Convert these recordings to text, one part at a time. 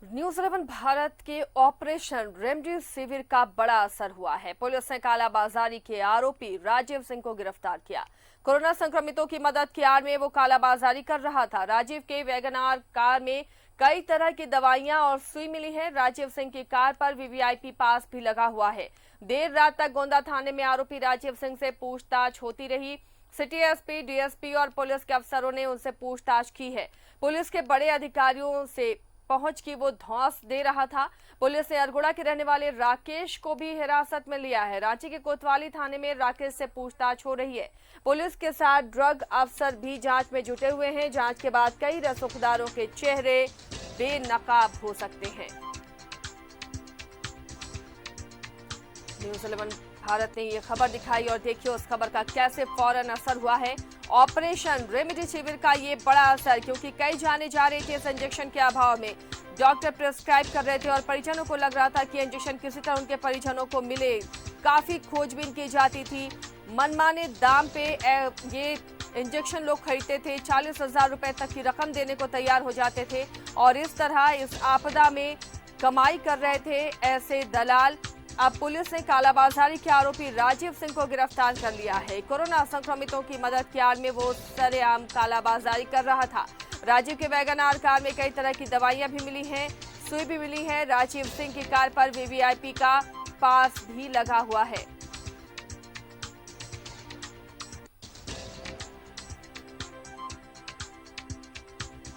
News 11 Bharat के operation remdesivir का बड़ा असर हुआ है। पुलिस ने कालाबाजारी के आरोपी राजीव सिंह को गिरफ्तार किया। कोरोना संक्रमितों की मदद की आड़ में वो कालाबाजारी कर रहा था। राजीव के वैगनार कार में कई तरह की दवाइयां और सुई मिली है। राजीव सिंह की कार पर वीवीआईपी पास भी लगा हुआ है। देर रात तक गोंदा थाने में आरोपी राजीव सिंह से पूछताछ होती रही। सिटी एसपी, डीएसपी और पुलिस के अफसरों ने उनसे पूछताछ की है। पुलिस के बड़े अधिकारियों से पहुंच की वो धौंस दे रहा था। पुलिस ने अरगोड़ा के रहने वाले राकेश को भी हिरासत में लिया है। रांची के कोतवाली थाने में राकेश से पूछताछ हो रही है। पुलिस के साथ ड्रग अफसर भी जांच में जुटे हुए हैं। जांच के बाद कई रसूखदारों के चेहरे बेनकाब हो सकते हैं। न्यूज 11 भारत ने ये खबर दिखाई और देखिए उस खबर का कैसे फौरन असर हुआ है। ऑपरेशन रेमडेसिविर का ये बड़ा असर, क्योंकि कई जाने जा रहे थे इस इंजेक्शन के अभाव में। डॉक्टर प्रिस्क्राइब कर रहे थे और परिजनों को लग रहा था कि इंजेक्शन किसी तरह उनके परिजनों को मिले। काफी खोजबीन की जाती थी। मनमाने दाम पे ये इंजेक्शन लोग खरीदते थे। 40,000 रुपए तक की रकम देने को तैयार हो जाते थे और इस तरह इस आपदा में कमाई कर रहे थे ऐसे दलाल। अब पुलिस ने कालाबाजारी के आरोपी राजीव सिंह को गिरफ्तार कर लिया है। कोरोना संक्रमितों की मदद की आड़ में वो सरेआम कालाबाजारी कर रहा था। राजीव के वैगनार कार में कई तरह की दवाइयां भी मिली हैं, सुई भी मिली है। राजीव सिंह की कार पर वीवीआईपी का पास भी लगा हुआ है।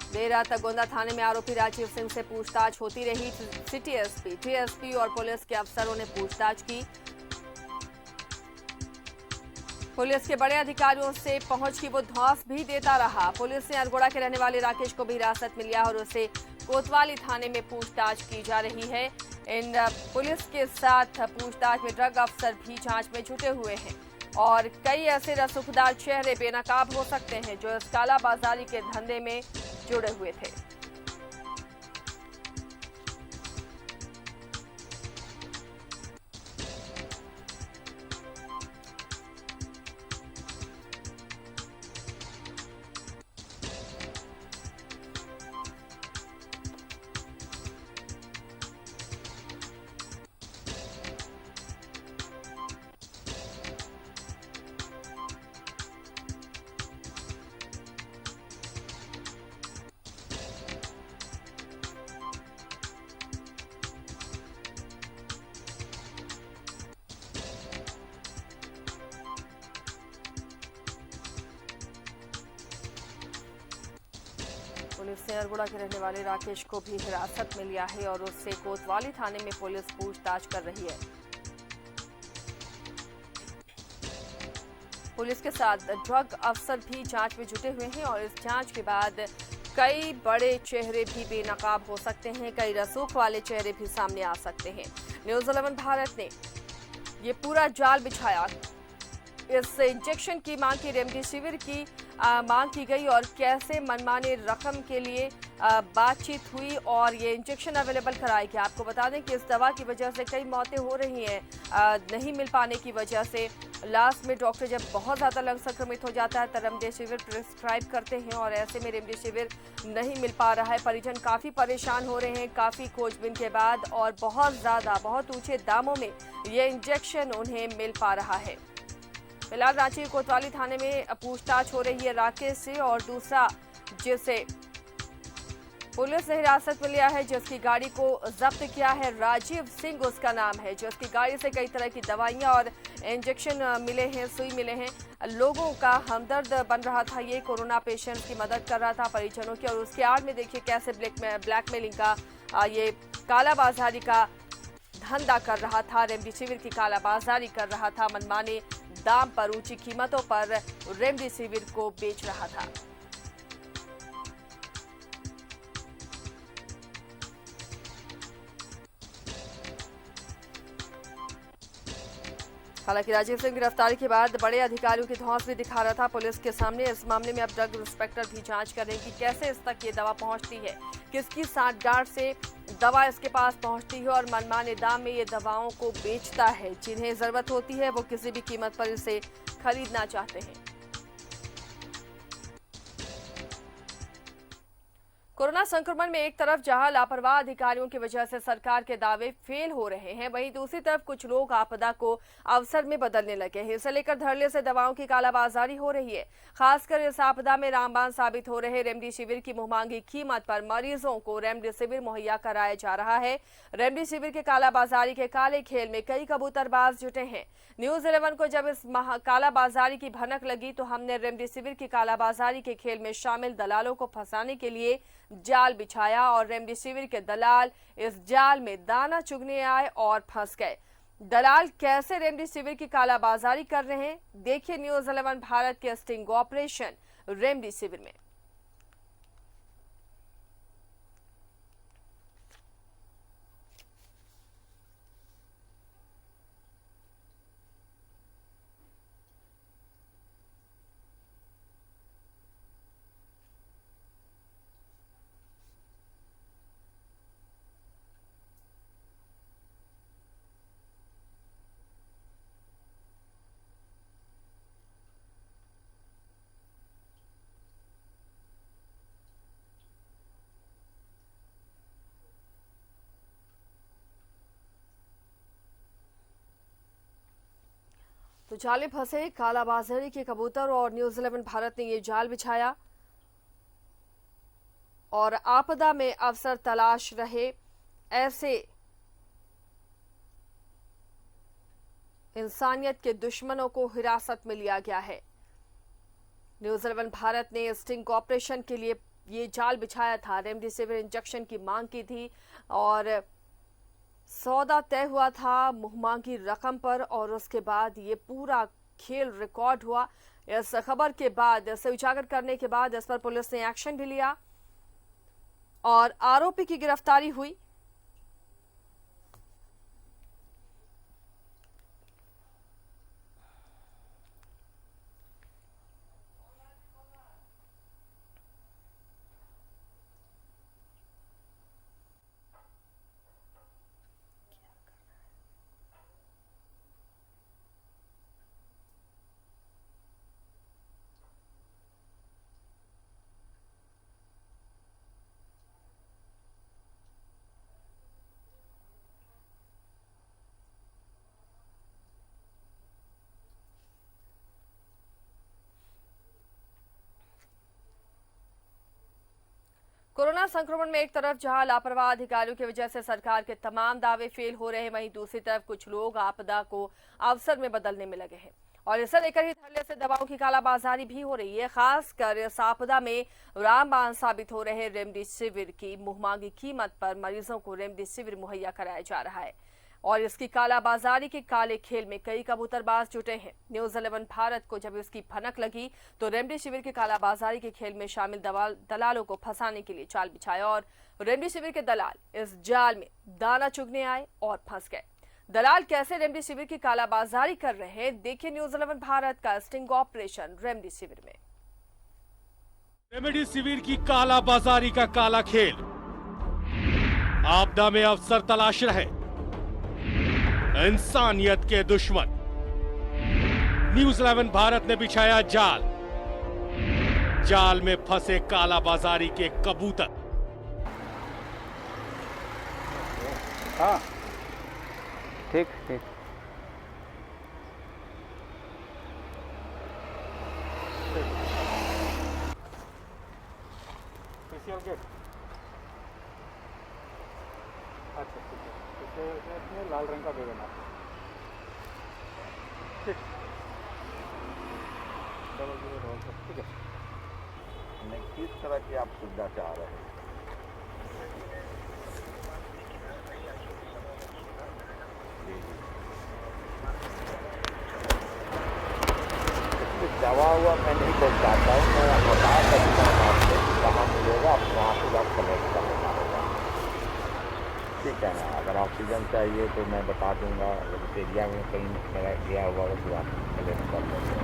देर रात तक गोंदा थाने में आरोपी राजीव सिंह से पूछताछ होती रही। सिटी एसपी, डीएसपी और पुलिस के अफसरों ने पूछताछ की। पुलिस के बड़े अधिकारियों से पहुंच की वो धौंस भी देता रहा। पुलिस ने अरगोड़ा के रहने वाले राकेश को भी हिरासत में लिया और उसे कोतवाली थाने में पूछताछ की जा रही है। इन पुलिस के साथ पूछताछ में ड्रग अफसर भी जांच में जुटे हुए हैं और कई ऐसे रसूखदार चेहरे बेनकाब हो सकते हैं जो इस कालाबाजारी के धंधे में जुड़े हुए थे। पुलिस ने अरगोड़ा के रहने वाले राकेश को भी हिरासत में लिया है और उससे कोतवाली थाने में पुलिस पूछताछ कर रही है। पुलिस के साथ ड्रग अफसर भी जांच में जुटे हुए हैं और इस जांच के बाद कई बड़े चेहरे भी बेनकाब हो सकते हैं। कई रसूख वाले चेहरे भी सामने आ सकते हैं। न्यूज 11 भारत ने ये पूरा जाल बिछाया। इस इंजेक्शन की मांग की, रेमडेसिविर की मांग की गई और कैसे मनमाने रकम के लिए बातचीत हुई और ये इंजेक्शन अवेलेबल कराया गया। आपको बता दें कि इस दवा की वजह से कई मौतें हो रही हैं नहीं मिल पाने की वजह से। लास्ट में डॉक्टर जब बहुत ज़्यादा लंग संक्रमित हो जाता है तो रेमडेसिविर प्रिस्क्राइब करते हैं और ऐसे में रेमडेसिविर नहीं मिल पा रहा है। परिजन काफ़ी परेशान हो रहे हैं। काफ़ी खोजबीन के बाद और बहुत ऊंचे दामों में ये इंजेक्शन उन्हें मिल पा रहा है। फिलहाल रांची कोतवाली थाने में पूछताछ हो रही है राकेश से और दूसरा जिसे पुलिस ने हिरासत में लिया है, जिसकी गाड़ी को जब्त किया है, राजीव सिंह उसका नाम है। जिसकी गाड़ी से कई तरह की दवाइयां और इंजेक्शन मिले हैं, सुई मिले हैं। लोगों का हमदर्द बन रहा था। ये कोरोना पेशेंट की मदद कर रहा था परिजनों की और उसके आड़ में देखिए कैसे ब्लैकमेलिंग का ये कालाबाजारी का धंधा कर रहा था। रेमडेसिविर की कालाबाजारी कर रहा था। मनमाने दाम पर, ऊंची कीमतों पर रेमडेसिविर को बेच रहा था। हालांकि राजीव सिंह गिरफ्तारी के बाद बड़े अधिकारियों की धौंस भी दिखा रहा था पुलिस के सामने। इस मामले में अब ड्रग इंस्पेक्टर भी जांच कर रहे हैं कि कैसे इस तक ये दवा पहुंचती है, किसकी सांठगांठ से दवा इसके पास पहुंचती है और मनमाने दाम में ये दवाओं को बेचता है। जिन्हें जरूरत होती है वो किसी भी कीमत पर इसे खरीदना चाहते हैं। कोरोना संक्रमण में एक तरफ जहां लापरवाह अधिकारियों की वजह से सरकार के दावे फेल हो रहे हैं, वहीं दूसरी तरफ कुछ लोग आपदा को अवसर में बदलने लगे हैं। इसे लेकर धड़ल्ले से दवाओं की कालाबाजारी हो रही है। खासकर इस आपदा में रामबाण साबित हो रहे रेमडेसिविर की मुंहमांगी कीमत पर मरीजों को रेमडेसिविर मुहैया कराया जा रहा है। रेमडेसिविर के कालाबाजारी के काले खेल में कई कबूतरबाज जुटे हैं। न्यूज 11 को जब इस कालाबाजारी की भनक लगी तो हमने रेमडेसिविर की कालाबाजारी के खेल में शामिल दलालों को फंसाने के लिए जाल बिछाया और रेमडेसिविर के दलाल इस जाल में दाना चुगने आए और फंस गए। दलाल कैसे रेमडेसिविर की कालाबाजारी कर रहे हैं, देखिए न्यूज 11 भारत के स्टिंग ऑपरेशन रेमडेसिविर में। तो जाले फंसे कालाबाजारी के कबूतर और न्यूज 11 भारत ने ये जाल बिछाया और आपदा में अवसर तलाश रहे ऐसे इंसानियत के दुश्मनों को हिरासत में लिया गया है। न्यूज 11 भारत ने स्टिंग ऑपरेशन के लिए ये जाल बिछाया था। रेमडेसिविर इंजेक्शन की मांग की थी और सौदा तय हुआ था मुंहमांगी रकम पर और उसके बाद ये पूरा खेल रिकॉर्ड हुआ। इस खबर के बाद, इसे उजागर करने के बाद इस पर पुलिस ने एक्शन भी लिया और आरोपी की गिरफ्तारी हुई। कोरोना संक्रमण में एक तरफ जहां लापरवाह अधिकारियों की वजह से सरकार के तमाम दावे फेल हो रहे हैं, वहीं दूसरी तरफ कुछ लोग आपदा को अवसर में बदलने में लगे हैं और इसे लेकर ही धड़ल्ले से दवाओं की कालाबाजारी भी हो रही है। खासकर इस आपदा में रामबाण साबित हो रहे रेमडेसिविर की मुंहमांगी कीमत पर मरीजों को रेमडेसिविर मुहैया कराया जा रहा है और इसकी कालाबाजारी के काले खेल में कई कबूतरबाज जुटे हैं। न्यूज 11 भारत को जब इसकी भनक लगी तो रेमडेसिविर के कालाबाजारी के खेल में शामिल दलालों को फंसाने के लिए जाल बिछाया और रेमडेसिविर के दलाल इस जाल में दाना चुगने आए और फंस गए। दलाल कैसे रेमडेसिविर की कालाबाजारी कर रहे हैं, देखिए न्यूज 11 भारत का स्टिंग ऑपरेशन रेमडेसिविर में। रेमडेसिविर की कालाबाजारी का काला खेल, आपदा में अवसर तलाश रहे इंसानियत के दुश्मन। न्यूज 11 भारत ने बिछाया जाल, जाल में फंसे कालाबाजारी के कबूतर। हाँ ठीक ठीक। स्पेशल गेट, अच्छा ठीक है। इसमें लाल रंग का दे देना। ठीक, ठीक है। किस तरह की आप सुविधा चाह रहे हैं? दवा हुआ मैं नहीं बोल पाता हूँ, मैं बता सकता हूँ आपको कहाँ मिलेगा, आप वहाँ से आप कनेक्ट कर लेना होगा। ठीक है ना? अगर ऑक्सीजन चाहिए तो मैं बता दूंगा, अगर इस एरिया में कहीं मेरा गया हुआ तो आप कनेक्ट कर लेंगे।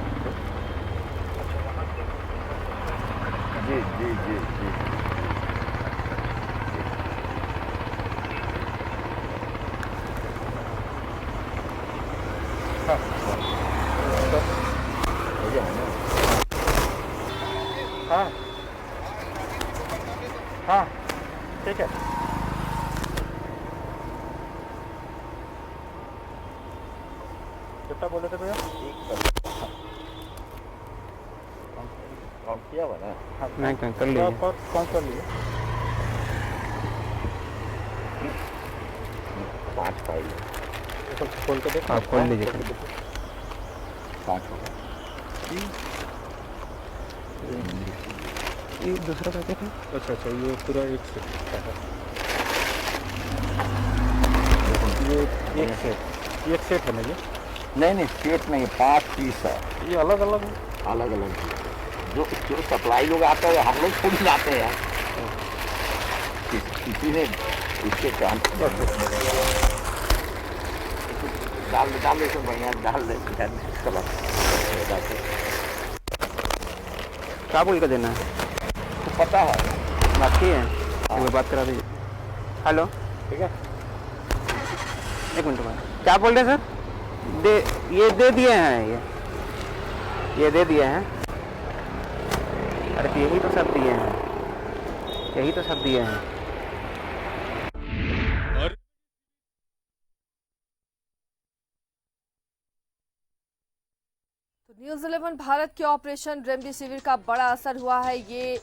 जी जी जी जी हाँ हाँ हाँ क्या बोले थे भैया? काउंट किया हुआ ना? नहीं कर तो लीजिए। आप कौन कर लिए? 5 पाई तो खोल के देखो। आप खोल लीजिए। 5 होगा। ये दूसरा पैकेट है। अच्छा, ये पूरा एक सेट का है। ये एक सेट है ना ये? नहीं सेट नहीं, 5 पीस है। ये अलग अलग है? अलग अलग जो सप्लाई लोग आते हैं हम लोग खुद लाते हैं। किसी ने इसके डाल दे सब बढ़िया डाल दे। क्या बोल कर देना है? तो पता है बात की है, एक बार बात करा दीजिए। हेलो, ठीक है। एक मिनट बाद क्या बोल रहे सर? ये दे दिए हैं, ये दे दिए हैं। अरे तो यही तो सब दिए हैं, यही तो सब दिए हैं। और तो न्यूज़ 11 भारत के ऑपरेशन रेमडेसिविर का बड़ा असर हुआ है। ये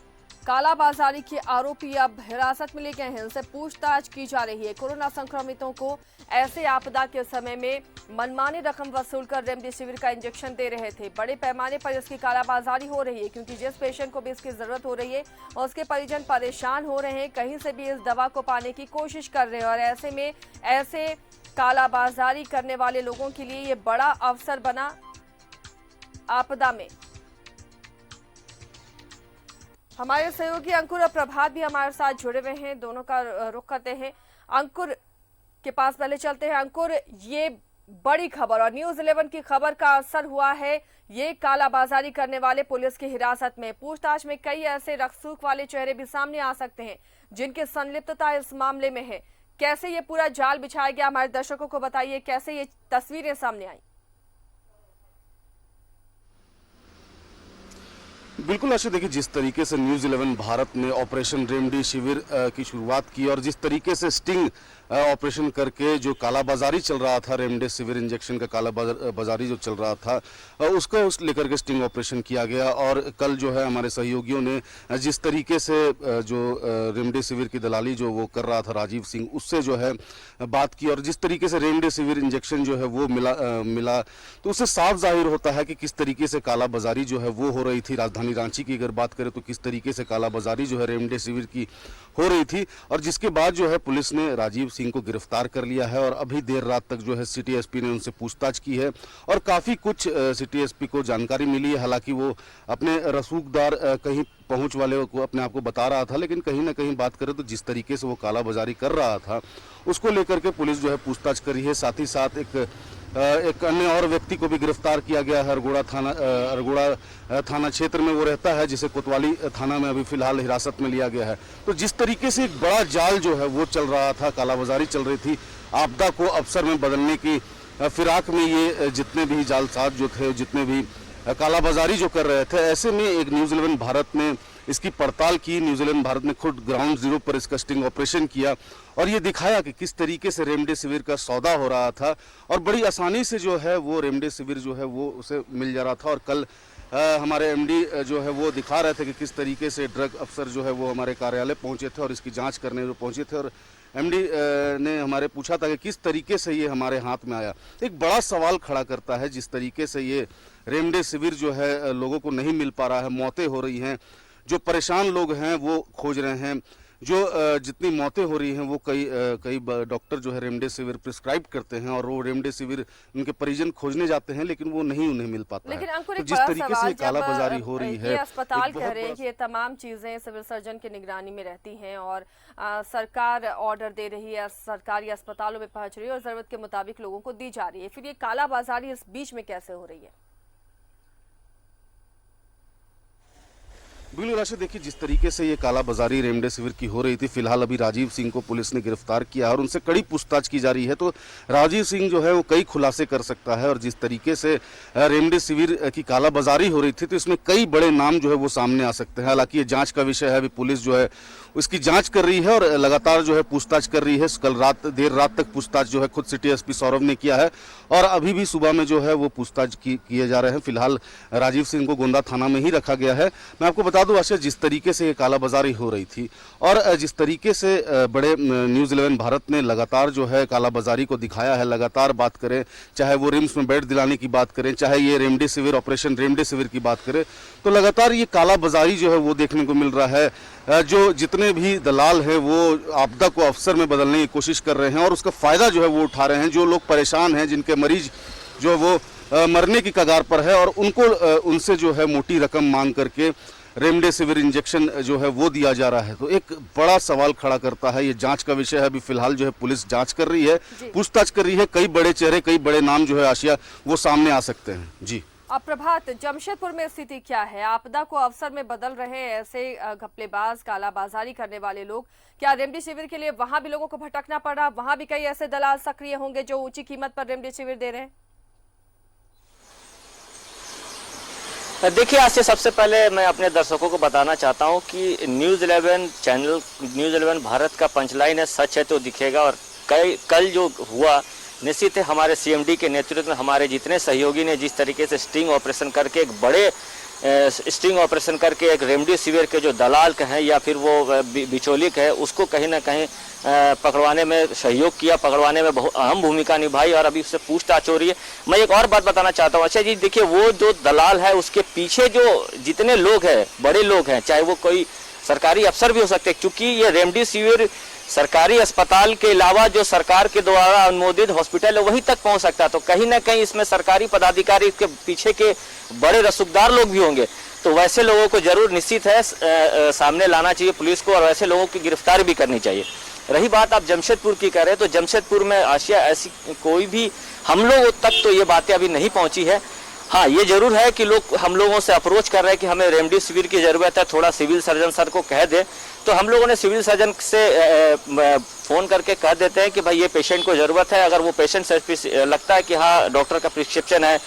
कालाबाजारी के आरोपी अब हिरासत में लिए गए हैं, इनसे पूछताछ की जा रही है। कोरोना संक्रमितों को ऐसे आपदा के समय में मनमानी रकम वसूलकर रेमडेसिविर का इंजेक्शन दे रहे थे। बड़े पैमाने पर इसकी कालाबाजारी हो रही है, क्योंकि जिस पेशेंट को भी इसकी जरूरत हो रही है और उसके परिजन परेशान हो रहे हैं, कहीं से भी इस दवा को पाने की कोशिश कर रहे हैं। और ऐसे में ऐसे कालाबाजारी करने वाले लोगों के लिए ये बड़ा अवसर बना आपदा में। हमारे सहयोगी अंकुर और प्रभात भी हमारे साथ जुड़े हुए हैं, दोनों का रुख करते हैं। अंकुर के पास पहले चलते हैं। अंकुर, ये बड़ी खबर और न्यूज़ 11 की खबर का असर हुआ है। ये कालाबाजारी करने वाले पुलिस की हिरासत में। पूछताछ में कई ऐसे रकसूख वाले चेहरे भी सामने आ सकते हैं जिनकी संलिप्तता इस मामले में है। कैसे ये पूरा जाल बिछाया गया, हमारे दर्शकों को बताइए, कैसे ये तस्वीरें सामने आई? बिल्कुल आशा, देखिए जिस तरीके से न्यूज़ 11 भारत ने ऑपरेशन रेमडेसिविर की शुरुआत की और जिस तरीके से स्टिंग ऑपरेशन करके जो कालाबाजारी चल रहा था, रेमडेसिविर इंजेक्शन का कालाबाजारी जो चल रहा था, उसको लेकर के स्टिंग ऑपरेशन किया गया। और कल जो है हमारे सहयोगियों ने जिस तरीके से जो रेमडेसिविर की दलाली जो वो कर रहा था राजीव सिंह, उससे जो है बात की और जिस तरीके से रेमडेसिविर इंजेक्शन जो है वो मिला तो उससे साफ जाहिर होता है कि किस तरीके से कालाबाजारी जो है वो हो रही थी। राजधानी रांची की अगर बात करें तो किस तरीके से कालाबाजारी जो है रेमडेसिविर की हो रही थी, और जिसके बाद जो है पुलिस ने राजीव सिंह को गिरफ्तार कर लिया है। और अभी देर रात तक जो है सिटी एसपी ने उनसे पूछताछ की है और काफ़ी कुछ सिटी एसपी को जानकारी मिली है। हालांकि वो अपने रसूखदार कहीं पहुंच वाले को अपने आप को बता रहा था, लेकिन कहीं ना कहीं बात करें तो जिस तरीके से वो कालाबाजारी कर रहा था उसको लेकर के पुलिस जो है पूछताछ करी है। साथ ही साथ एक अन्य और व्यक्ति को भी गिरफ्तार किया गया है। अरगोड़ा थाना क्षेत्र में वो रहता है, जिसे कोतवाली थाना में अभी फिलहाल हिरासत में लिया गया है। तो जिस तरीके से एक बड़ा जाल जो है वो चल रहा था, कालाबाजारी चल रही थी, आपदा को अवसर में बदलने की फिराक में ये जितने भी जालसाज जो थे, जितने भी कालाबाजारी जो कर रहे थे, ऐसे में एक न्यूज़ 11 भारत ने इसकी पड़ताल की। न्यूज़ 11 भारत ने खुद ग्राउंड जीरो पर इसका स्टिंग ऑपरेशन किया और ये दिखाया कि किस तरीके से रेमडेसिविर का सौदा हो रहा था और बड़ी आसानी से जो है वो रेमडेसिविर जो है वो उसे मिल जा रहा था। और कल हमारे एमडी जो है वो दिखा रहे थे कि किस तरीके से ड्रग अफसर जो है वो हमारे कार्यालय पहुंचे थे और इसकी जांच करने जो पहुंचे थे। और एमडी ने हमारे पूछा था कि किस तरीके से ये हमारे हाथ में आया। एक बड़ा सवाल खड़ा करता है जिस तरीके से ये रेमडेसिविर जो है लोगों को नहीं मिल पा रहा है, मौतें हो रही हैं, जो परेशान लोग हैं वो खोज रहे हैं, जो जितनी मौतें हो रही हैं वो कई डॉक्टर जो है रेमडेसिविर प्रिस्क्राइब करते हैं और वो रेमडेसिविर उनके परिजन खोजने जाते हैं, लेकिन वो नहीं उन्हें मिल पाता लेकिन है। अंकुर, तो एक जिस बड़ा तरीके सवाल, से कालाबाजारी हो रही है, अस्पताल कह रहे हैं कि ये तमाम चीजें सिविल सर्जन की निगरानी में रहती हैं और सरकार ऑर्डर दे रही है, सरकारी अस्पतालों में पहुंच रही है और जरूरत के मुताबिक लोगों को दी जा रही है, फिर ये कालाबाजारी इस बीच में कैसे हो रही है? बिल्कुल राशि, देखिए जिस तरीके से ये कालाबाजारी रेमडेसिविर की हो रही थी, फिलहाल अभी राजीव सिंह को पुलिस ने गिरफ्तार किया और उनसे कड़ी पूछताछ की जा रही है। तो राजीव सिंह जो है वो कई खुलासे कर सकता है और जिस तरीके से रेमडेसिविर की कालाबाजारी हो रही थी तो इसमें कई बड़े नाम जो है वो सामने आ सकते हैं। हालांकि ये जांच का विषय है, अभी पुलिस जो है उसकी जांच कर रही है और लगातार जो है पूछताछ कर रही है। कल देर रात तक पूछताछ जो है खुद सिटी एसपी सौरभ ने किया है और अभी भी सुबह में जो है वो पूछताछ किए जा रहे हैं। फिलहाल राजीव सिंह को गोंदा थाना में ही रखा गया है। मैं आपको बता दूं आशा, जिस तरीके से ये कालाबाजारी हो रही थी और जिस तरीके से बड़े न्यूज़ 11 भारत ने लगातार जो है कालाबाजारी को दिखाया है, लगातार बात करें, चाहे वो रिम्स में बेड दिलाने की बात करें, चाहे ये रेमडेसिविर ऑपरेशन रेमडेसिविर की बात करें, तो लगातार ये कालाबाजारी जो है वो देखने को मिल रहा है। जो जितने भी दलाल हैं वो आपदा को अवसर में बदलने की कोशिश कर रहे हैं और उसका फ़ायदा जो है वो उठा रहे हैं। जो लोग परेशान हैं, जिनके मरीज जो वो मरने की कगार पर है और उनको उनसे जो है मोटी रकम मांग करके रेमडेसिविर इंजेक्शन जो है वो दिया जा रहा है। तो एक बड़ा सवाल खड़ा करता है, ये जांच का विषय है। अभी फिलहाल जो है पुलिस जांच कर रही है, पूछताछ कर रही है। कई बड़े चेहरे, कई बड़े नाम जो है आशिया वो सामने आ सकते हैं। जी अब प्रभात, जमशेदपुर में स्थिति क्या है? आपदा को अवसर में बदल रहे ऐसे घपलेबाज, कालाबाजारी करने वाले लोग, क्या रेमडेसिविर के लिए वहां भी लोगों को भटकना पड़ रहा? वहां भी कई ऐसे दलाल सक्रिय होंगे जो ऊंची कीमत पर रेमडेसिविर दे रहे हैं? देखिए, आज से सबसे पहले मैं अपने दर्शकों को बताना चाहता हूं कि न्यूज़ 11 चैनल, न्यूज़ 11 भारत का पंचलाइन है, सच है तो दिखेगा। और कल जो हुआ, निश्चित है हमारे सीएमडी के नेतृत्व में हमारे जितने सहयोगी ने जिस तरीके से स्टिंग ऑपरेशन करके एक बड़े स्टिंग ऑपरेशन करके एक रेमडेसिविर के जो दलाल हैं या फिर वो बिचौलिक है, उसको कहीं ना कहीं पकड़वाने में सहयोग किया, पकड़वाने में बहुत अहम भूमिका निभाई और अभी उससे पूछताछ हो रही है। मैं एक और बात बताना चाहता हूँ। अच्छा जी, देखिए, वो जो दलाल है उसके पीछे जो जितने लोग हैं, बड़े लोग हैं, चाहे वो कोई सरकारी अफसर भी हो सकते हैं, क्योंकि ये रेमडेसिविर सरकारी अस्पताल के अलावा जो सरकार के द्वारा अनुमोदित हॉस्पिटल है वहीं तक पहुंच सकता है। तो कहीं ना कहीं इसमें सरकारी पदाधिकारी के पीछे के बड़े रसूखदार लोग भी होंगे। तो वैसे लोगों को जरूर निश्चित है सामने लाना चाहिए पुलिस को और वैसे लोगों की गिरफ्तारी भी करनी चाहिए। रही बात आप जमशेदपुर की कह रहे हैं, तो जमशेदपुर में आशिया ऐसी कोई भी हम लोगों तक तो ये बातें अभी नहीं पहुंची है। हाँ, ये जरूर है कि लोग हम लोगों से अप्रोच कर रहे हैं कि हमें रेमडेसिविर की जरूरत है, थोड़ा सिविल सर्जन सर को कह दे। तो हम लोगों ने सिविल सर्जन से फ़ोन करके कह देते हैं कि भाई ये पेशेंट को ज़रूरत है। अगर वो पेशेंट से लगता है कि हाँ डॉक्टर का प्रिस्क्रिप्शन है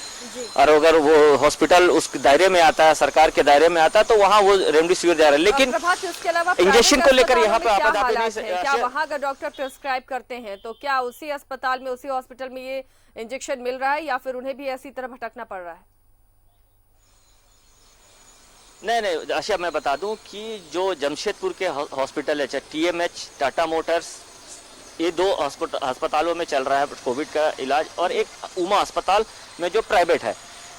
और अगर वो हॉस्पिटल उस दायरे में आता है, सरकार के दायरे में आता है, तो वहाँ वो रेमडेसिविर दे रहा है। लेकिन इंजेक्शन को लेकर यहाँ पे आपदापी नहीं, क्या वहाँ अगर डॉक्टर प्रिस्क्राइब करते हैं तो क्या उसी अस्पताल में, उसी हॉस्पिटल में ये इंजेक्शन मिल रहा है या फिर उन्हें भी ऐसी तरह भटकना पड़ रहा है? नहीं, आशा मैं बता दूं कि जो जमशेदपुर के हॉस्पिटल है, चाहे टीएमएच, टाटा मोटर्स, ये दो अस्पतालों में चल रहा है कोविड का इलाज और एक उमा अस्पताल में जो प्राइवेट है।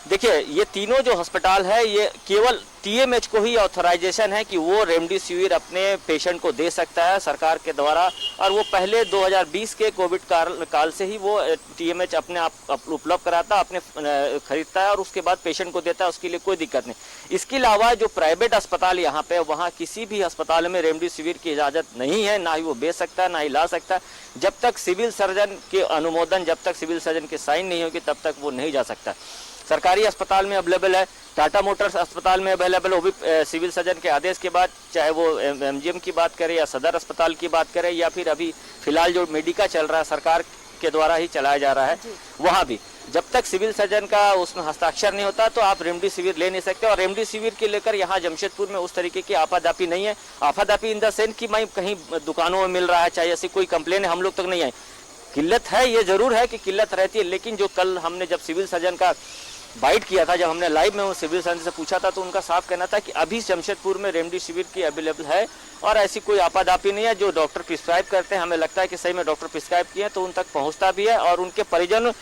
देखिए, ये तीनों जो अस्पताल है ये केवल टीएमएच को ही ऑथराइजेशन है कि वो रेमडेसिविर अपने पेशेंट को दे सकता है सरकार के द्वारा। और वो पहले 2020 के कोविड काल से ही वो टीएमएच अपने आप उपलब्ध कराता, अपने खरीदता है और उसके बाद पेशेंट को देता है, उसके लिए कोई दिक्कत नहीं। इसके अलावा जो प्राइवेट अस्पताल यहाँ पे, वहाँ किसी भी अस्पताल में रेमडेसिविर की इजाज़त नहीं है, ना ही वो बेच सकता है, ना ही ला सकता। जब तक सिविल सर्जन के अनुमोदन, जब तक सिविल सर्जन की साइन नहीं होगी तब तक वो नहीं जा सकता। सरकारी अस्पताल में अवेलेबल है, टाटा मोटर्स अस्पताल में अवेलेबल है, वो भी सिविल सर्जन के आदेश के बाद, चाहे वो एमजीएम की बात करें या सदर अस्पताल की बात करें या फिर अभी फिलहाल जो मेडिका चल रहा है सरकार के द्वारा ही चलाया जा रहा है, वहाँ भी जब तक सिविल सर्जन का उसमें हस्ताक्षर नहीं होता तो आप रेमडेसिविर ले नहीं सकते। और रेमडेसिविर के लेकर यहाँ जमशेदपुर में उस तरीके की आपादापी नहीं है। आपादापी इन द सेंस कि मैं कहीं दुकानों में मिल रहा है, चाहे ऐसी कोई कंप्लेन हम लोग तक नहीं आई। किल्लत है, ये जरूर है कि किल्लत रहती है, लेकिन जो कल हमने जब सिविल सर्जन का बाइट किया था, जब हमने लाइव में सिविल सर्जन से पूछा था, तो उनका साफ कहना था कि अभी जमशेदपुर में रेमडेसिविर की अवेलेबल है और ऐसी कोई आपादापी नहीं है। जो डॉक्टर प्रिस्क्राइब करते हैं, हमें लगता है कि सही में डॉक्टर प्रिस्क्राइब किए तो उन तक पहुंचता भी है और उनके परिजन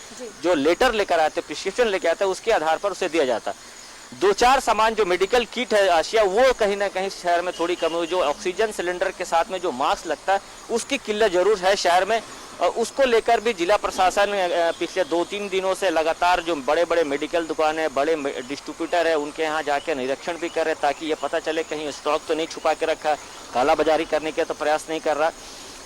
जो लेटर लेकर आते, प्रिस्क्रिप्शन लेकर आते हैं, उसके आधार पर उसे दिया जाता है। 2-4 सामान जो मेडिकल किट है आशिया, वो कहीं ना कहीं शहर में थोड़ी कमी हुई। जो ऑक्सीजन सिलेंडर के साथ में जो मास्क लगता है, उसकी किल्लत जरूर है शहर में और उसको लेकर भी जिला प्रशासन पिछले 2-3 दिनों से लगातार जो बड़े बड़े मेडिकल दुकानें, बड़े डिस्ट्रीब्यूटर है, उनके यहाँ जाकर निरीक्षण भी कर रहे ताकि ये पता चले कहीं स्टॉक तो नहीं छुपा के रखा, कालाबाजारी करने के तो प्रयास नहीं कर रहा।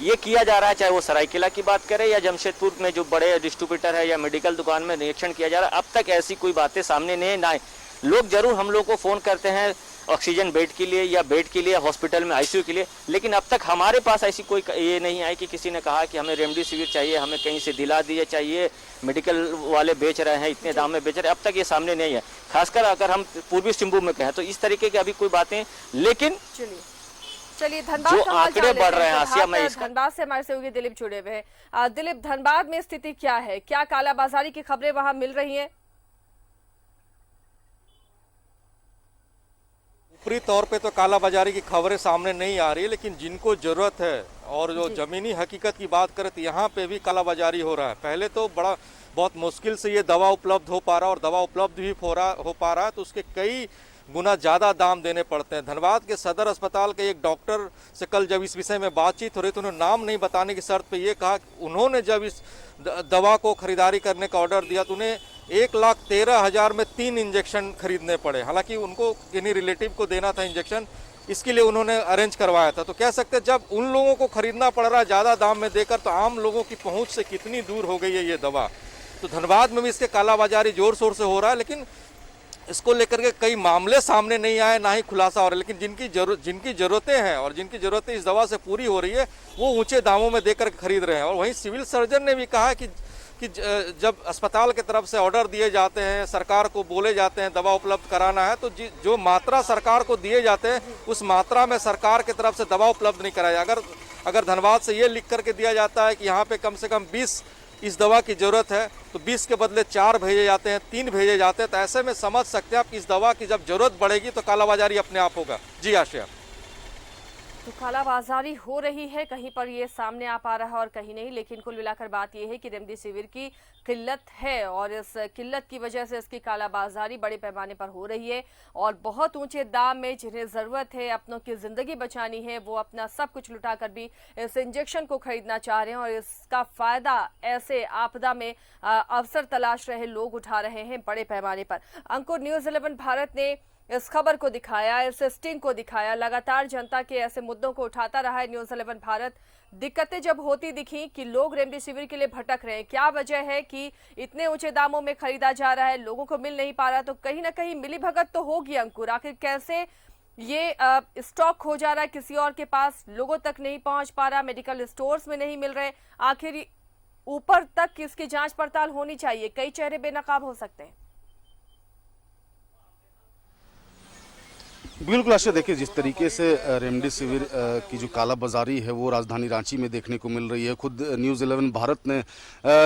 ये किया जा रहा है, चाहे वो सरायकेला की बात करें या जमशेदपुर में जो बड़े डिस्ट्रीब्यूटर है या मेडिकल दुकान में निरीक्षण किया जा रहा है। अब तक ऐसी कोई बातें सामने नहीं आए। लोग जरूर हम लोग को फ़ोन करते हैं, ऑक्सीजन बेड के लिए या बेड के लिए हॉस्पिटल में आईसीयू के लिए, लेकिन अब तक हमारे पास ऐसी कोई ये नहीं आई कि किसी ने कहा कि हमें रेमडेसिविर चाहिए, हमें कहीं से दिला दिए चाहिए, मेडिकल वाले बेच रहे हैं, इतने दाम में बेच रहे हैं, अब तक ये सामने नहीं है। खासकर अगर हम पूर्वी सिंहभूम में कहें तो इस तरीके की अभी कोई बातें, लेकिन चलिए धनबाद जो का हाल आंकड़े जान बढ़ लेते रहे हैं हैं। आसिया, मैं धनबाद से हमारे सहयोगी दिलीप जुड़े हुए हैं। दिलीप, धनबाद में स्थिति क्या है? क्या कालाबाजारी की खबरें वहां मिल रही हैं? ऊपरी तौर पे तो कालाबाजारी की खबरें सामने नहीं आ रही, लेकिन जिनको जरूरत है और जो जमीनी हकीकत की बात करें तो यहाँ पे भी कालाबाजारी हो रहा है। पहले तो बहुत मुश्किल से ये दवा उपलब्ध हो पा रहा, और दवा उपलब्ध भी हो पा रहा है तो उसके कई गुना ज़्यादा दाम देने पड़ते हैं। धनबाद के सदर अस्पताल के एक डॉक्टर से कल जब इस विषय में बातचीत हो रही तो उन्होंने नाम नहीं बताने की शर्त पे ये कहा कि उन्होंने जब इस दवा को खरीदारी करने का ऑर्डर दिया तो उन्हें 1,13,000 में 3 इंजेक्शन खरीदने पड़े। हालांकि उनको किन्हीं रिलेटिव को देना था इंजेक्शन, इसके लिए उन्होंने अरेंज करवाया था। तो कह सकते हैं जब उन लोगों को खरीदना पड़ रहा है ज़्यादा दाम में देकर, तो आम लोगों की पहुँच से कितनी दूर हो गई है ये दवा। तो धनबाद में भी इसके कालाबाजारी जोर शोर से हो रहा है, लेकिन इसको लेकर के कई मामले सामने नहीं आए, ना ही खुलासा हो रहा है। लेकिन जिनकी ज़रूरतें हैं और जिनकी ज़रूरतें इस दवा से पूरी हो रही है वो ऊंचे दामों में देकर खरीद रहे हैं। और वहीं सिविल सर्जन ने भी कहा है कि जब अस्पताल की तरफ से ऑर्डर दिए जाते हैं, सरकार को बोले जाते हैं दवा उपलब्ध कराना है, तो जो मात्रा सरकार को दिए जाते हैं उस मात्रा में सरकार की तरफ से दवा उपलब्ध नहीं कराया। अगर धनबाद से ये लिख करके दिया जाता है कि यहाँ पे कम से कम 20 इस दवा की ज़रूरत है तो 20 के बदले 4 भेजे जाते हैं, 3 भेजे जाते हैं, तो ऐसे में समझ सकते हैं आप कि इस दवा की जब ज़रूरत बढ़ेगी तो कालाबाजारी अपने आप होगा। जी आशिया। तो कालाबाजारी हो रही है, कहीं पर ये सामने आ पा रहा है और कहीं नहीं, लेकिन कुल मिलाकर बात यह है कि रेमडेसिविर की किल्लत है और इस किल्लत की वजह से इसकी कालाबाजारी बड़े पैमाने पर हो रही है और बहुत ऊंचे दाम में जिन्हें ज़रूरत है अपनों की ज़िंदगी बचानी है वो अपना सब कुछ लुटा कर भी इस इंजेक्शन को खरीदना चाह रहे हैं और इसका फ़ायदा ऐसे आपदा में अवसर तलाश रहे लोग उठा रहे हैं बड़े पैमाने पर। अंकुर, न्यूज़ 11 भारत ने इस खबर को दिखाया, इस स्टिंग को दिखाया, लगातार जनता के ऐसे मुद्दों को उठाता रहा है न्यूज़ 11 भारत। दिक्कतें जब होती दिखी कि लोग रेमडेसिविर के लिए भटक रहे हैं, क्या वजह है कि इतने ऊंचे दामों में खरीदा जा रहा है, लोगों को मिल नहीं पा रहा, तो कहीं ना कहीं मिलीभगत तो होगी। अंकुर, आखिर कैसे ये स्टॉक हो जा रहा है, किसी और के पास लोगों तक नहीं पहुंच पा रहा, मेडिकल स्टोर्स में नहीं मिल रहे, आखिर ऊपर तक इसकी जांच पड़ताल होनी चाहिए, कई चेहरे बेनकाब हो सकते हैं। बिल्कुल आशा, देखिए जिस तरीके से रेमडेसिविर की जो कालाबाजारी है वो राजधानी रांची में देखने को मिल रही है। खुद न्यूज़ 11 भारत ने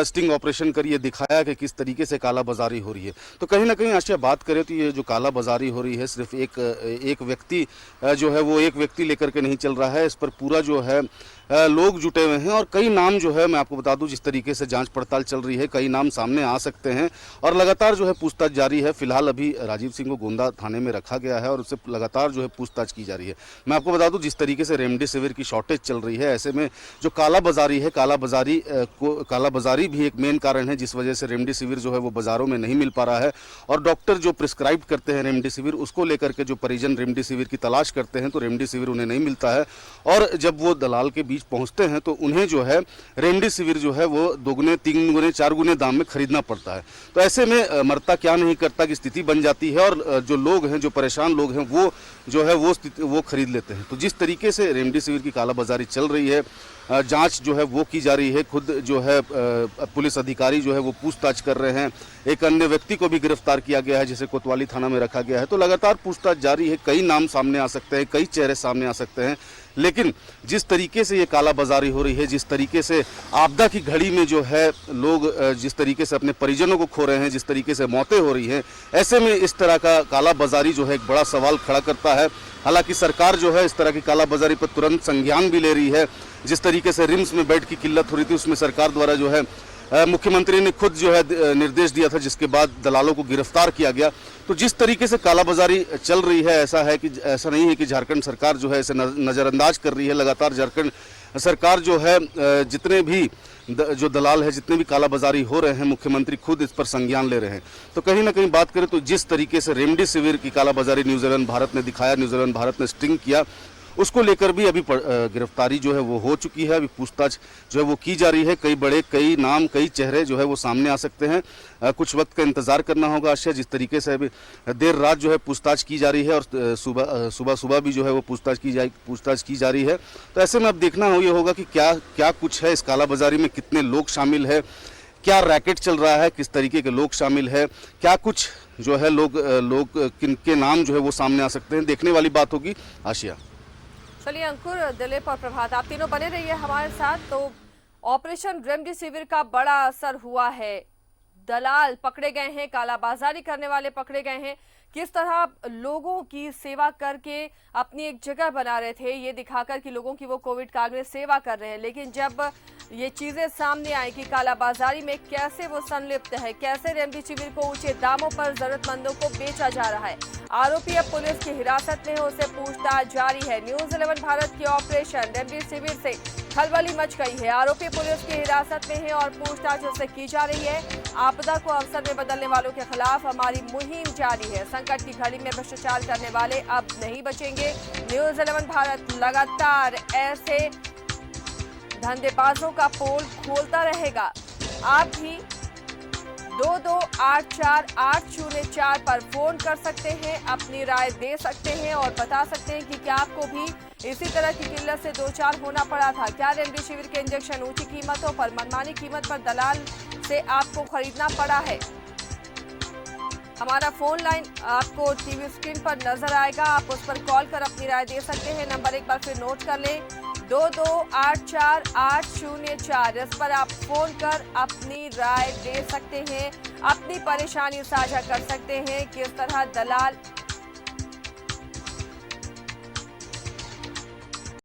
स्टिंग ऑपरेशन कर ये दिखाया कि किस तरीके से कालाबाजारी हो रही है। तो कहीं ना कहीं आशा बात करें तो ये जो कालाबाजारी हो रही है सिर्फ एक व्यक्ति जो है वो एक व्यक्ति लेकर के नहीं चल रहा है, इस पर पूरा जो है लोग जुटे हुए हैं और कई नाम जो है मैं आपको बता दूं जिस तरीके से जांच पड़ताल चल रही है कई नाम सामने आ सकते हैं और लगातार जो है पूछताछ जारी है। फिलहाल अभी राजीव सिंह को गोंदा थाने में रखा गया है और उससे लगातार जो है पूछताछ की जा रही है। मैं आपको बता दूं जिस तरीके से रेमडेसिविर की शॉर्टेज चल रही है, ऐसे में जो कालाबाजारी है, कालाबाजारी भी एक मेन कारण है जिस वजह से रेमडेसिविर जो है वो बाजारों में नहीं मिल पा रहा है और डॉक्टर जो प्रिस्क्राइब करते हैं रेमडेसिविर उसको लेकर के जो परिजन रेमडेसिविर की तलाश करते हैं तो रेमडेसिविर उन्हें नहीं मिलता है और जब वो दलाल के बीच पहुंचते हैं तो उन्हें जो है रेमडेसिविर जो है वो 2 गुने 3 गुने 4 गुने दाम में खरीदना पड़ता है। तो ऐसे में मरता क्या नहीं करता की स्थिति बन जाती है और जो लोग हैं, जो परेशान लोग हैं वो जो है वो खरीद लेते हैं। तो जिस तरीके से रेमडेसिविर की कालाबाजारी चल रही है, जांच जो है वो की जा रही है, खुद जो है पुलिस अधिकारी जो है वो पूछताछ कर रहे हैं। एक अन्य व्यक्ति को भी गिरफ्तार किया गया है जिसे कोतवाली थाना में रखा गया है। तो लगातार पूछताछ जारी है, कई नाम सामने आ सकते हैं, कई चेहरे सामने आ सकते हैं, लेकिन जिस तरीके से ये कालाबाजारी हो रही है, जिस तरीके से आपदा की घड़ी में जो है लोग जिस तरीके से अपने परिजनों को खो रहे हैं, जिस तरीके से मौतें हो रही हैं, ऐसे में इस तरह का कालाबाजारी जो है एक बड़ा सवाल खड़ा करता है। हालांकि सरकार जो है इस तरह की कालाबाजारी पर तुरंत संज्ञान भी ले रही है। जिस तरीके से रिम्स में बेड की किल्लत हो रही थी उसमें सरकार द्वारा जो है मुख्यमंत्री ने खुद जो है निर्देश दिया था जिसके बाद दलालों को गिरफ्तार किया गया। तो जिस तरीके से कालाबाजारी चल रही है ऐसा नहीं है कि झारखंड सरकार जो है इसे नज़रअंदाज कर रही है। लगातार झारखंड सरकार जो है जितने भी जो दलाल है, जितने भी कालाबाजारी हो रहे हैं, मुख्यमंत्री खुद इस पर संज्ञान ले रहे हैं। तो कहीं ना कहीं बात करें तो जिस तरीके से रेमडेसिविर की कालाबाजारी न्यूज़ 11 भारत ने दिखाया, न्यूज़ 11 भारत ने स्टिंग किया उसको लेकर भी अभी गिरफ्तारी जो है वो हो चुकी है। अभी पूछताछ जो है वो की जा रही है। कई नाम, कई चेहरे जो है वो सामने आ सकते हैं। कुछ वक्त का इंतजार करना होगा आशा। जिस तरीके से अभी देर रात जो है पूछताछ की जा रही है और सुबह भी जो है वो पूछताछ की जा रही है, तो ऐसे में अब देखना ये होगा कि क्या कुछ है इस कालाबाजारी में, कितने लोग शामिल है, क्या रैकेट चल रहा है, किस तरीके के लोग शामिल है, क्या कुछ जो है लोग किनके नाम जो है वो सामने आ सकते हैं, देखने वाली बात होगी आशिया। चलिए अंकुर, दिलीप और प्रभात, आप तीनों बने रहिए हमारे साथ। तो ऑपरेशन रेमडेसिविर का बड़ा असर हुआ है, दलाल पकड़े गए हैं, कालाबाजारी करने वाले पकड़े गए हैं। किस तरह लोगों की सेवा करके अपनी एक जगह बना रहे थे, ये दिखाकर कि लोगों की वो कोविड काल में सेवा कर रहे हैं, लेकिन जब ये चीजें सामने आई कि कालाबाजारी में कैसे वो संलिप्त है, कैसे रेमडेसिविर को ऊंचे दामों पर जरूरतमंदों को बेचा जा रहा है, आरोपी अब पुलिस की हिरासत में है, उससे पूछताछ जारी है। न्यूज 11 भारत के ऑपरेशन रेमडेसिविर से खलबली मच गई है। आरोपी पुलिस की हिरासत में है और पूछताछ उससे की जा रही है। आपदा को अवसर में बदलने वालों के खिलाफ हमारी मुहिम जारी है। संकट की घड़ी में भ्रष्टाचार करने वाले अब नहीं बचेंगे। न्यूज 11 भारत लगातार ऐसे धंधेबाजों का पोल खोलता रहेगा। आप भी 2284-804 पर फोन कर सकते हैं, अपनी राय दे सकते हैं और बता सकते हैं कि क्या आपको भी इसी तरह की किल्लत से 2-4 होना पड़ा था। क्या रेमडेसिविर के इंजेक्शन ऊंची कीमतों पर, मनमानी कीमत पर दलाल से आपको खरीदना पड़ा है? हमारा फोन लाइन आपको टीवी स्क्रीन पर नजर आएगा, आप उस पर कॉल कर अपनी राय दे सकते हैं। नंबर एक बार फिर नोट कर लें, 2284-804। इस पर आप फोन कर अपनी राय दे सकते हैं, अपनी परेशानी साझा कर सकते हैं। किस तरह दलाल